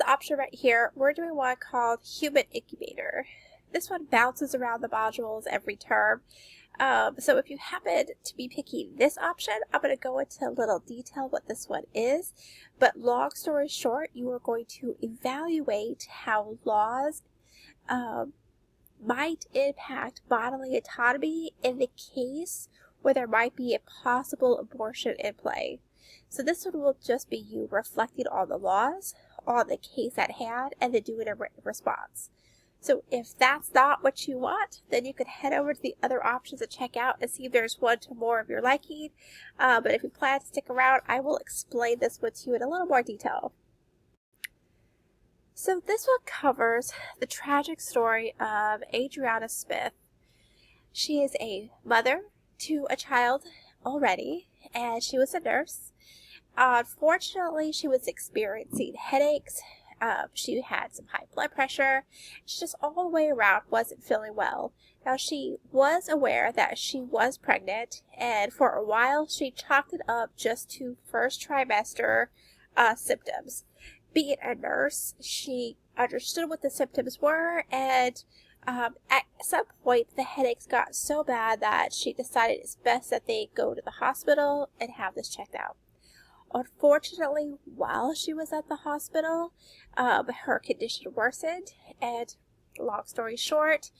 option right here, we're doing one called Human Incubator. This one bounces around the modules every term. So if you happen to be picking this option, I'm going to go into a little detail what this one is. But long story short, you are going to evaluate how laws might impact bodily autonomy in the case where there might be a possible abortion in play. So this one will just be you reflecting on the laws, on the case at hand, and then doing a written response. So if that's not what you want, then you can head over to the other options and check out and see if there's one to more of your liking. But if you plan to stick around, I will explain this one to you in a little more detail. So this one covers the tragic story of Adriana Smith. She is a mother to a child already, and she was a nurse. Unfortunately, she was experiencing headaches. She had some high blood pressure. She just all the way around wasn't feeling well. Now, she was aware that she was pregnant, and for a while she chalked it up just to first trimester symptoms. Being a nurse, she understood what the symptoms were, and at some point the headaches got so bad that she decided it's best that they go to the hospital and have this checked out. Unfortunately, while she was at the hospital, her condition worsened, and long story short,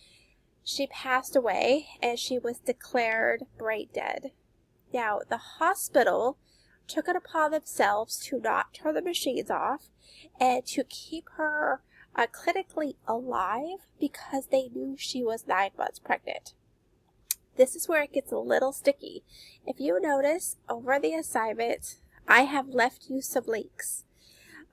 she passed away and she was declared brain dead. Now, the hospital took it upon themselves to not turn the machines off and to keep her clinically alive because they knew she was 9 months pregnant. This is where it gets a little sticky. If you notice over the assignment, I have left you some links.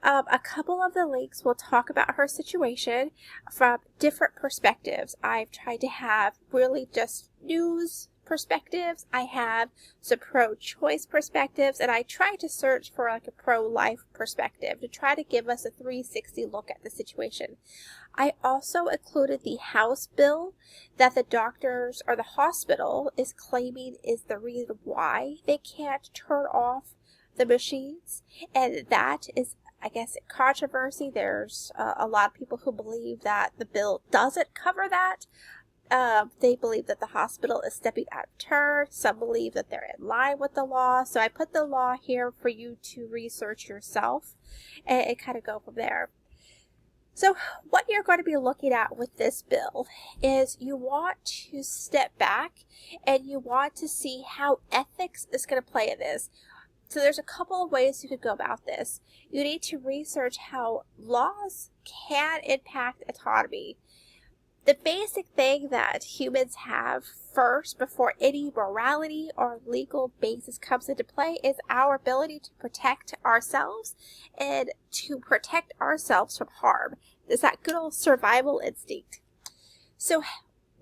A couple of the links will talk about her situation from different perspectives. I've tried to have really just news perspectives. I have some pro-choice perspectives, and I try to search for like a pro-life perspective to try to give us a 360 look at the situation. I also included the House bill that the doctors or the hospital is claiming is the reason why they can't turn off the machines, and that is, I guess, controversy. There's a lot of people who believe that the bill doesn't cover that. They believe that the hospital is stepping out of turn. Some believe that they're in line with the law. So I put the law here for you to research yourself and kind of go from there. So what you're going to be looking at with this bill is you want to step back and you want to see how ethics is going to play in this. So there's a couple of ways you could go about this. You need to research how laws can impact autonomy. The basic thing that humans have first before any morality or legal basis comes into play is our ability to protect ourselves and to protect ourselves from harm. There's that good old survival instinct. So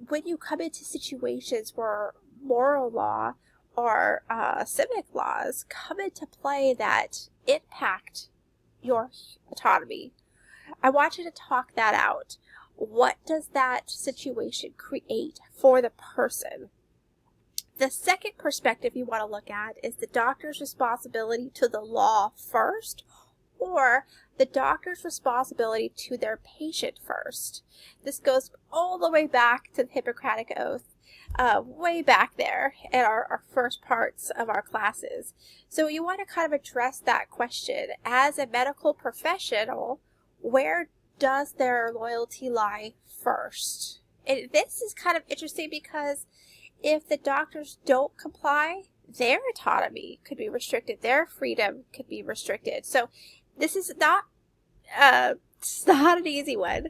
when you come into situations where moral law or civic laws come into play that impact your autonomy, I want you to talk that out. What does that situation create for the person? The second perspective you want to look at is the doctor's responsibility to the law first, or the doctor's responsibility to their patient first. This goes all the way back to the Hippocratic Oath. Way back there at our first parts of our classes. So you want to kind of address that question. As a medical professional, where does their loyalty lie first? And this is kind of interesting because if the doctors don't comply, their autonomy could be restricted, their freedom could be restricted. So this is not it's not an easy one.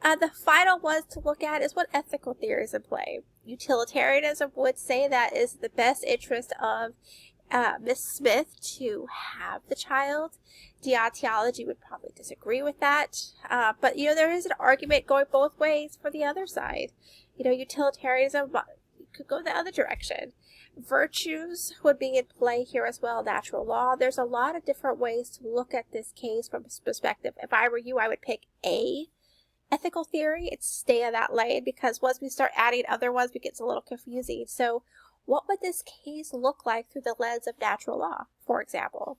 The final one to look at is what ethical theory is in play. Utilitarianism would say that is the best interest of Miss Smith to have the child. Deontology would probably disagree with that. But, there is an argument going both ways for the other side. Utilitarianism could go the other direction. Virtues would be in play here as well, natural law. There's a lot of different ways to look at this case from this perspective. If I were you, I would pick A, ethical theory, and stay in that lane, because once we start adding other ones, it gets a little confusing. So what would this case look like through the lens of natural law, for example?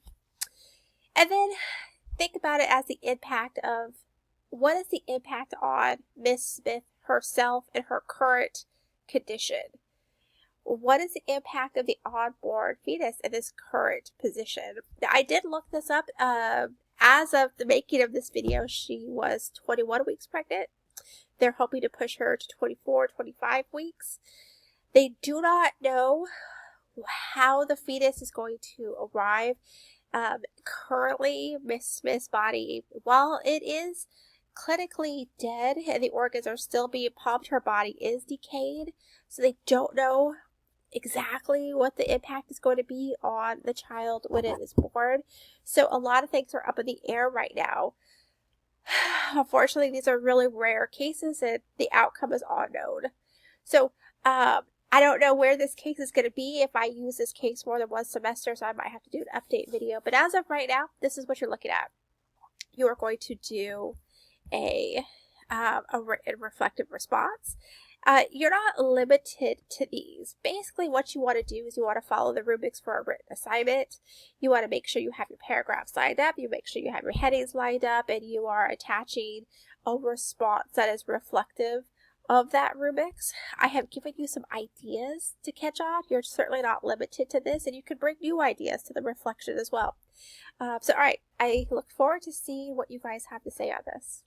And then think about it as the impact of what is the impact on Miss Smith herself and her current condition. What is the impact of the onboard fetus in this current position? Now, I did look this up. As of the making of this video, she was 21 weeks pregnant. They're hoping to push her to 24, 25 weeks. They do not know how the fetus is going to arrive. Currently, Miss Smith's body, while it is clinically dead and the organs are still being pumped, her body is decayed. So they don't know exactly what the impact is going to be on the child when it is born. So a lot of things are up in the air right now. Unfortunately, these are really rare cases and the outcome is unknown. So I don't know where this case is going to be if I use this case more than one semester, so I might have to do an update video. But as of right now, this is what you're looking at. You are going to do a written reflective response. You're not limited to these. Basically, what you want to do is you want to follow the rubrics for a written assignment. You want to make sure you have your paragraphs lined up, you make sure you have your headings lined up, and you are attaching a response that is reflective of that rubrics. I have given you some ideas to catch on. You're certainly not limited to this, and you can bring new ideas to the reflection as well. So, all right, I look forward to seeing what you guys have to say on this.